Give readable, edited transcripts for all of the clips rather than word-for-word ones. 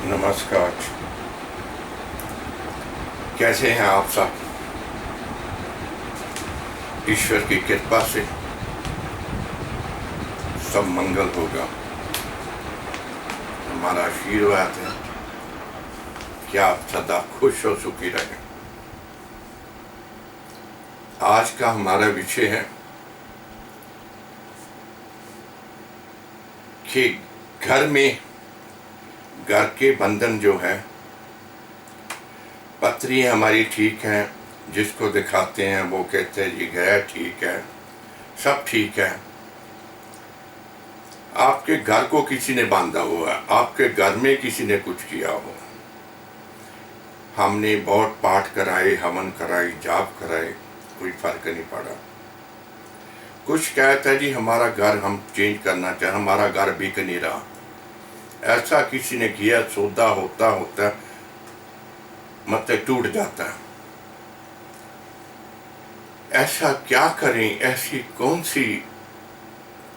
नमस्कार। कैसे हैं आप सब? ईश्वर की कृपा से सब मंगल होगा। हमारा आशीर्वाद है कि आप सदा खुश और सुखी रहें। आज का हमारा विषय है कि घर के बंधन जो है, पत्री हमारी ठीक है, जिसको दिखाते हैं वो कहते हैं जी गया ठीक है, सब ठीक है। आपके घर को किसी ने बांधा हुआ है, आपके घर में किसी ने कुछ किया हो। हमने बहुत पाठ कराए, हवन कराए, जाप कराए, कोई फर्क नहीं पड़ा। कुछ कहता है जी हमारा घर हम चेंज करना चाहें, हमारा घर बिक नहीं रहा। ऐसा किसी ने किया, सौदा होता होता मतलब टूट जाता है। ऐसा क्या करें? ऐसी कौन सी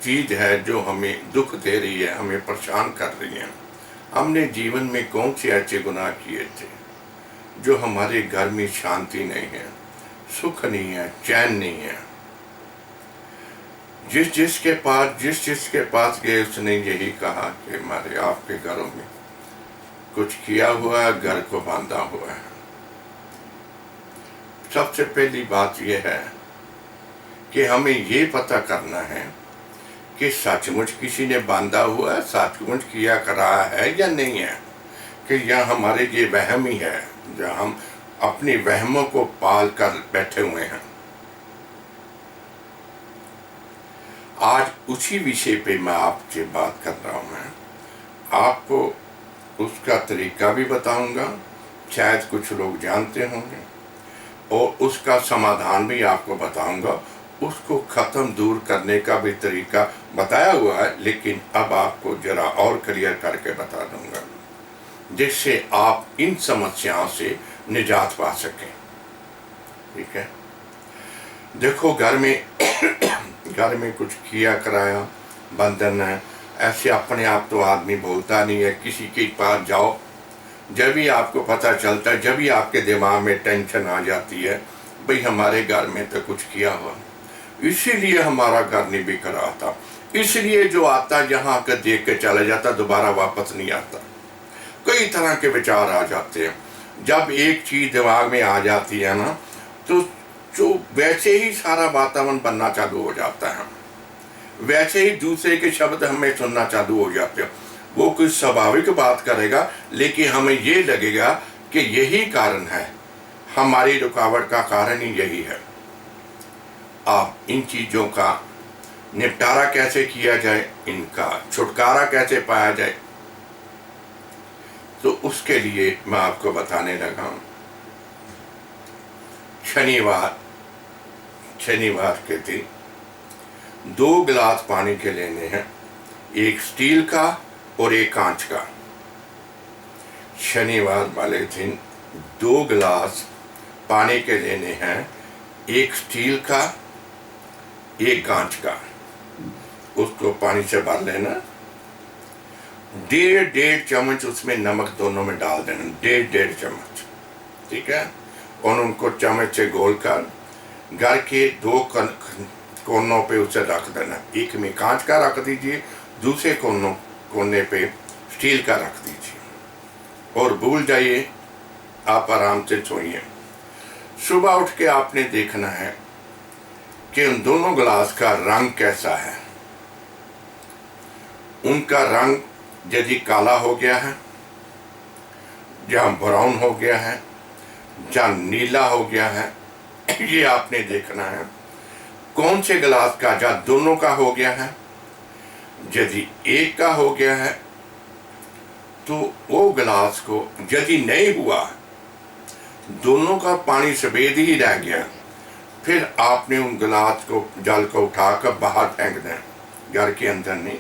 चीज है जो हमें दुख दे रही है, हमें परेशान कर रही है? हमने जीवन में कौन से ऐसे गुनाह किए थे जो हमारे घर में शांति नहीं है, सुख नहीं है, चैन नहीं है? जिसके पास गए उसने यही कहा कि हमारे आपके घरों में कुछ किया हुआ है, घर को बांधा हुआ है। सबसे पहली बात यह है कि हमें ये पता करना है कि सचमुच किसी ने बांधा हुआ है, सचमुच किया करा है या नहीं है, कि यह हमारे ये वहम ही है जो हम अपनी वहमों को पाल कर बैठे हुए हैं। आज उसी विषय पे मैं आपसे बात कर रहा हूँ। मैं आपको उसका तरीका भी बताऊंगा, शायद कुछ लोग जानते होंगे, और उसका समाधान भी आपको बताऊंगा। उसको ख़त्म दूर करने का भी तरीका बताया हुआ है, लेकिन अब आपको जरा और क्लियर करके बता दूंगा, जिससे आप इन समस्याओं से निजात पा सकें। ठीक है? देखो, घर में कुछ किया कराया बंधन है, ऐसे अपने आप तो आदमी बोलता नहीं है। किसी के पास जाओ, जब भी आपको पता चलता है, जब भी आपके दिमाग में टेंशन आ जाती है, भाई हमारे घर में तो कुछ किया हुआ, इसीलिए हमारा घर नहीं बिक रहा था, इसलिए जो आता यहाँ आकर देख के चला जाता, दोबारा वापस नहीं आता। कई तरह के विचार आ जाते हैं। जब एक चीज दिमाग में आ जाती है ना, तो जो वैसे ही सारा वातावरण बनना चालू हो जाता है, वैसे ही दूसरे के शब्द हमें सुनना चालू हो जाते हैं। वो कुछ स्वाभाविक बात करेगा, लेकिन हमें ये लगेगा कि यही कारण है, हमारी रुकावट का कारण ही यही है। आप इन चीजों का निपटारा कैसे किया जाए, इनका छुटकारा कैसे पाया जाए, तो उसके लिए मैं आपको बताने लगा हूं। शनिवार के दिन 2 गिलास पानी के लेने हैं, एक स्टील का और एक कांच का। शनिवार वाले दिन 2 गिलास पानी के लेने हैं, एक स्टील का, एक कांच का। उसको पानी से भर लेना, 1.5 चम्मच उसमें नमक दोनों में डाल देना, 1.5 चम्मच। ठीक है? और उनको चम्मच से घोलकर घर के 2 कोनों पे उसे रख देना। एक में कांच का रख दीजिए, दूसरे कोने पे स्टील का रख दीजिए, और भूल जाइए, आप आराम से सोइए। सुबह उठ के आपने देखना है कि उन दोनों गिलास का रंग कैसा है। उनका रंग यदि काला हो गया है, या ब्राउन हो गया है, या नीला हो गया है, ये आपने देखना है। कौन से गिलास का, या दोनों का हो गया है। यदि एक का हो गया है तो वो गिलास को, यदि नहीं हुआ, दोनों का पानी सफेद ही रह गया, फिर आपने उन गिलास को, जल को उठाकर बाहर फेंक दें। घर के अंदर नहीं,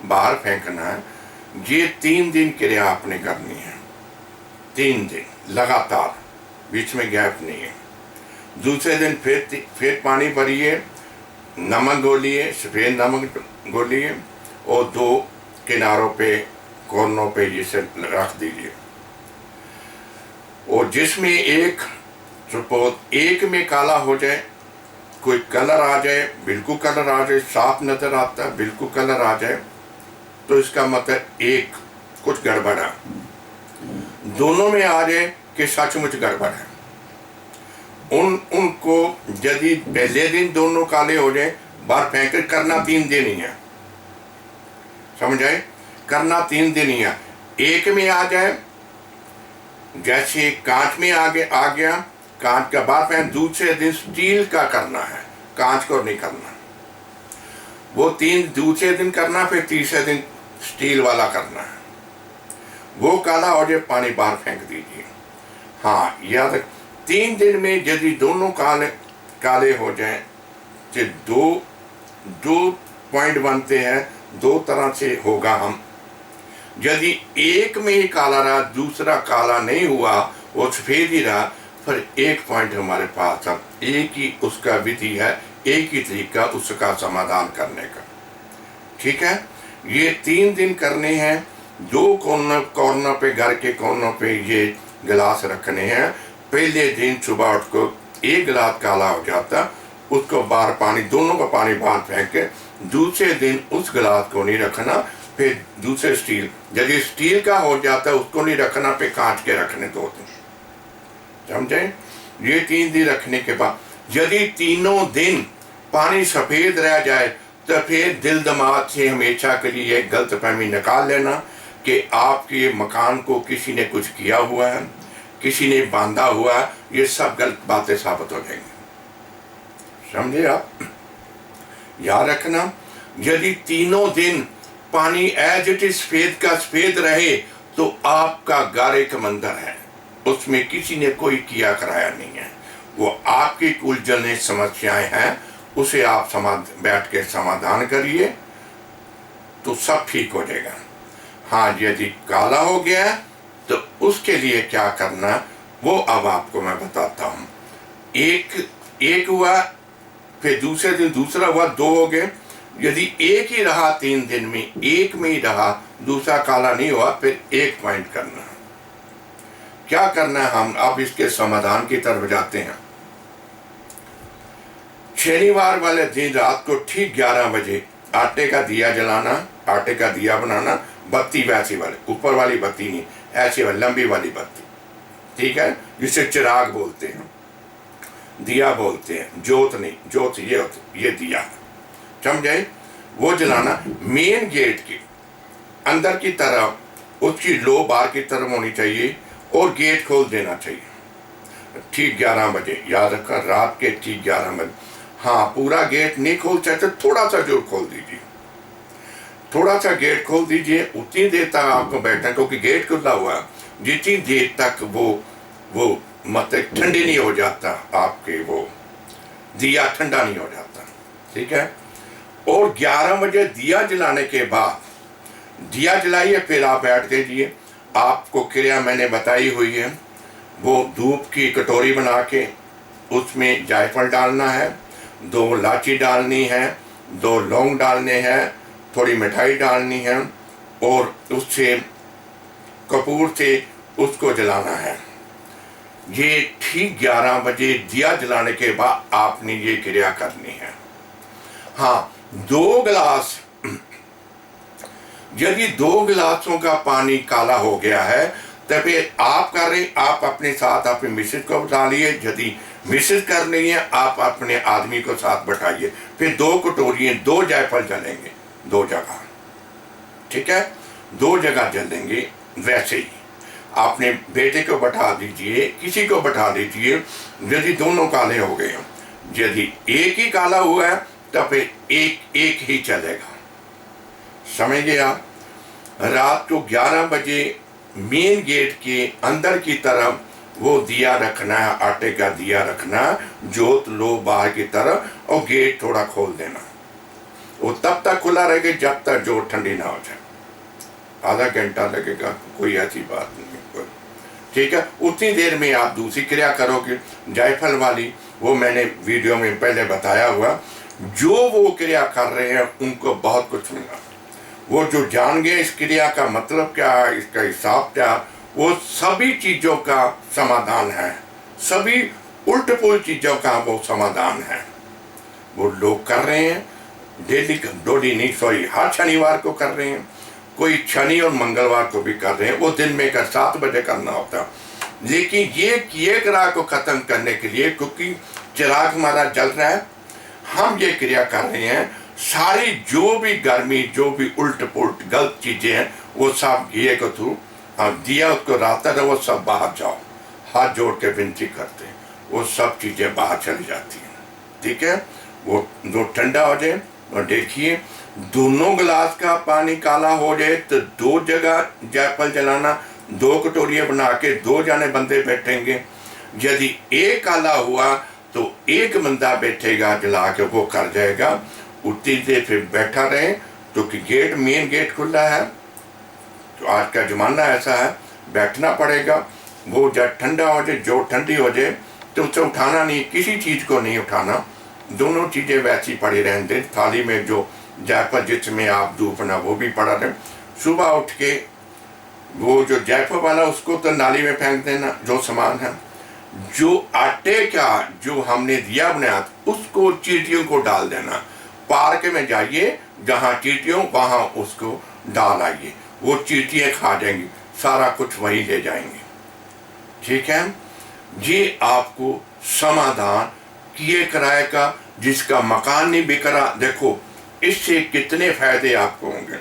बाहर फेंकना है। ये 3 दिन क्रिया आपने करनी है, 3 दिन लगातार, बीच में गैप नहीं है। दूसरे दिन फिर पानी भरिए, नमक घोलिए, सफेद नमक घोलिए, और 2 किनारों पे कोनों पे जिसे रख दीजिए। और जिसमें एक सपोज एक में काला हो जाए, कोई कलर आ जाए, बिल्कुल कलर आ जाए, साफ नजर आता है, बिल्कुल कलर आ जाए, तो इसका मतलब एक कुछ गड़बड़ है। दोनों में आ जाए कि सचमुच गड़बड़ है, उनको यदि पहले दिन दोनों काले हो जाए, बाहर फेंक करना 3 दिन ही है, समझ आए, करना 3 दिन ही है। एक में आ जाए, जैसे कांच में आ गया, कांच का बाहर फेंक, दूसरे दिन स्टील का करना है, कांच को नहीं करना। वो 3 दूसरे दिन करना, फिर तीसरे दिन स्टील वाला करना है। वो काला हो जाए, पानी बाहर फेंक दीजिए। हाँ, याद 3 दिन में यदि दोनों काले हो जाए, तो दो पॉइंट बनते हैं, 2 तरह से होगा। हम यदि एक में ही काला रहा, दूसरा काला नहीं हुआ, वो सफेद ही रहा, फिर 1 पॉइंट हमारे पास है। एक ही उसका विधि है, एक ही तरीका उसका समाधान करने का। ठीक है, ये 3 दिन करने हैं। 2 कॉर्नर पे, घर के कॉर्नर पे ये गिलास रखने हैं। पहले दिन सुबह उठ को 1 गिलास काला हो जाता, उसको बाहर पानी, दोनों का पानी बाहर फेंक के, दूसरे दिन उस गिलास को नहीं रखना, फिर दूसरे स्टील, यदि स्टील का हो जाता उसको नहीं रखना, फिर कांच के रखने 2 दिन, समझे। ये 3 दिन रखने के बाद यदि तीनों दिन पानी सफेद रह जाए, तो फिर दिल दिमाग से हमेशा के लिए गलतफहमी निकाल लेना कि आपके मकान को किसी ने कुछ किया हुआ है, किसी ने बांधा हुआ है। ये सब गलत बातें साबित हो जाएंगी, समझे आप। याद रखना, यदि तीनों दिन पानी एज इट इज सफेद का सफेद रहे, तो आपका घर एक मंदिर है, उसमें किसी ने कोई किया कराया नहीं है। वो आपकी उलझने समस्याएं हैं, उसे आप बैठ के समाधान करिए, तो सब ठीक हो जाएगा। हाँ, यदि काला हो गया तो उसके लिए क्या करना, वो अब आपको मैं बताता हूँ। एक हुआ, फिर दूसरे दिन दूसरा हुआ, 2 हो गए। यदि एक ही रहा 3 दिन में, एक में ही रहा, दूसरा काला नहीं हुआ, फिर 1 पॉइंट करना। क्या करना है, हम अब इसके समाधान की तरफ जाते हैं। शनिवार वाले दिन रात को ठीक 11 बजे आटे का दिया जलाना, आटे का दिया बनाना, बत्ती वैसी वाली, ऊपर वाली बत्ती नहीं, ऐसी वाली लंबी वाली बत्ती, ठीक है, जिसे चिराग बोलते हैं, दिया बोलते हैं, जोत नहीं, जोत ये दिया, समझे। वो जलाना मेन गेट के अंदर की तरफ, उसकी लो बाहर की तरफ होनी चाहिए, और गेट खोल देना चाहिए ठीक 11 बजे। याद रखा, रात के ठीक 11 बजे। हाँ, पूरा गेट नहीं खोल सकते, थोड़ा सा जो खोल दीजिए, थोड़ा सा गेट खोल दीजिए। उतनी देर तक आपको बैठना, क्योंकि गेट खुला हुआ है, जितनी देर तक वो मतलब ठंडी नहीं हो जाता, आपके वो दिया ठंडा नहीं हो जाता, ठीक है। और 11 बजे दिया जलाने के बाद, दिया जलाइए, फिर आप बैठ दीजिए। आपको क्रिया मैंने बताई हुई है। वो धूप की कटोरी बना के उसमें जायफल डालना है, 2 इलायची डालनी है, 2 लौंग डालने हैं, थोड़ी मिठाई डालनी है, और उससे कपूर से उसको जलाना है। ये ठीक 11 बजे दिया जलाने के बाद आपने ये क्रिया करनी है। हाँ, 2 गिलास, यदि 2 गिलासों का पानी काला हो गया है, तो फिर आप कर रहे, आप अपने साथ अपने मिसेज को बिठा लिए। यदि मिसेज कर रही है, आप अपने आदमी को साथ बैठाइए। फिर 2 कटोरियाँ, 2 जायफल जलेंगे 2 जगह, ठीक है, 2 जगह जलेंगे। वैसे ही अपने बेटे को बैठा दीजिए, किसी को बैठा दीजिए, यदि दोनों काले हो गए। यदि एक ही काला हुआ है, तो फिर एक ही चलेगा, समझ गए आप। रात को 11 बजे मेन गेट के अंदर की तरफ वो दिया रखना है, आटे का दिया रखना, जोत लो बाहर की तरफ, और गेट थोड़ा खोल देना। वो तब तक खुला रहेगा जब तक जोत ठंडी ना हो जाए। आधा घंटा लगेगा, कोई ऐसी बात नहीं, ठीक है। उतनी देर में आप दूसरी क्रिया करोगे, जायफल वाली, वो मैंने वीडियो में पहले बताया हुआ। जो वो क्रिया कर रहे हैं उनको बहुत कुछ मिला, वो जो जान गए इस क्रिया का मतलब क्या है, इसका हिसाब क्या, वो सभी चीज़ों का समाधान है, सभी उल्ट पुल्ट चीज़ों का वो समाधान है। वो लोग कर रहे हैं हर शनिवार को कर रहे हैं, कोई शनि और मंगलवार को भी कर रहे हैं। वो दिन में 7 बजे करना होता, लेकिन ये किए क्रिया को खत्म करने के लिए, क्योंकि चिराग हमारा जल रहा है, हम ये क्रिया कर रहे हैं। सारी जो भी गर्मी, जो भी उल्ट पुल्ट गलत चीजें हैं, वो सब घी के थ्रू दिया उसको रास्ता है, वो सब बाहर जाओ, हाथ जोड़ के विनती करते हैं, वो सब चीजें बाहर चली जाती हैं। ठीक है, वो जो ठंडा हो जाए, और देखिए दोनों गिलास का पानी काला हो जाए तो 2 जगह जायफल जलाना, 2 कटोरियाँ बना के 2 जाने बंदे बैठेंगे। यदि एक काला हुआ तो एक बंदा बैठेगा, जला के वो कर जाएगा। उतनी देर फिर बैठा रहे, तो कि मेन गेट खुला है, तो आज का जमाना ऐसा है, बैठना पड़ेगा। वो जब ठंडा हो जाए, जो ठंडी हो जाए, तो उसे उठाना नहीं, किसी चीज़ को नहीं उठाना, दोनों चीज़ें वैसी पड़ी रहने दें। थाली में जो जायफल जिसमें आप धूपना, वो भी पड़ा रहे। सुबह उठ के वो जो जायफल वाला उसको तो नाली में फेंक देना, जो सामान है। जो आटे का जो हमने दिया बनाया उसको चींटियों को डाल देना। पार्क में जाइए, जहाँ चींटियों वहाँ उसको डाल आइए, वो चींटियाँ खा जाएंगी, सारा कुछ वही ले जाएंगे। ठीक है, ये आपको समाधान किए किराए का, जिसका मकान नहीं बिक रहा, देखो इससे कितने फायदे आपको होंगे।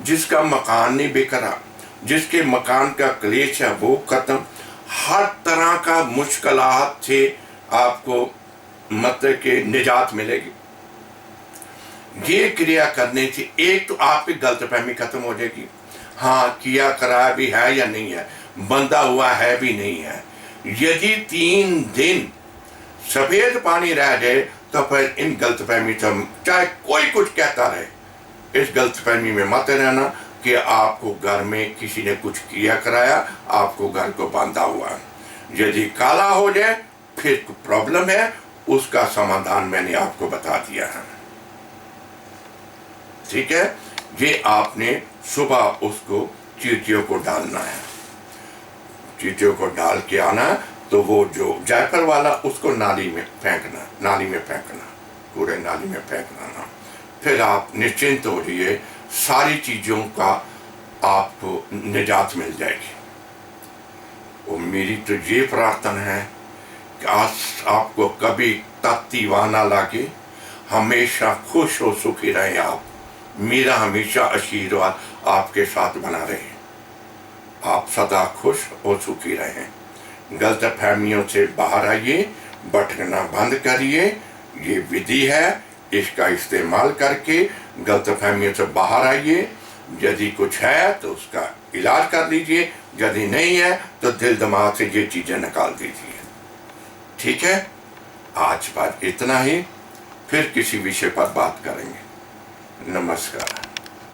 जिसका मकान नहीं बिक रहा, जिसके मकान का क्लेश है वो खत्म, हर तरह का मुश्किलात से आपको मतलब के निजात मिलेगी। ये क्रिया करने से एक तो आपकी गलतफहमी खत्म हो जाएगी, हाँ किया कराया भी है या नहीं है, बंधा हुआ है भी नहीं है। यदि 3 दिन सफेद पानी रह जाए तो फिर इन गलतफहमी से, चाहे कोई कुछ कहता रहे, इस गलतफहमी में मत रहना कि आपको घर में किसी ने कुछ किया कराया, आपको घर को बांधा हुआ है। यदि काला हो जाए फिर प्रॉब्लम है, उसका समाधान मैंने आपको बता दिया है। ठीक है, ये आपने सुबह उसको चींटियों को डालना है, चींटियों को डाल के आना। तो वो जो जायफल वाला उसको नाली में फेंकना, नाली में फेंकना, पूरे नाली में फेंकना ना। फिर आप निश्चिंत हो जाइए, सारी चीज़ों का आपको निजात मिल जाएगी। और मेरी तो ये प्रार्थना है कि आज आपको कभी तत्तीवा ना लागे, हमेशा खुश हो सुखी रहे आप। मेरा हमेशा आशीर्वाद आपके साथ बना रहे, आप सदा खुश और सुखी रहें। गलत फहमियों से बाहर आइए, भटकना बंद करिए। ये विधि है, इसका इस्तेमाल करके गलत फहमियों से बाहर आइए। यदि कुछ है तो उसका इलाज कर लीजिए, यदि नहीं है तो दिल दिमाग से ये चीज़ें निकाल दीजिए। ठीक है, आज बात इतना ही, फिर किसी विषय पर बात करेंगे। नमस्कार।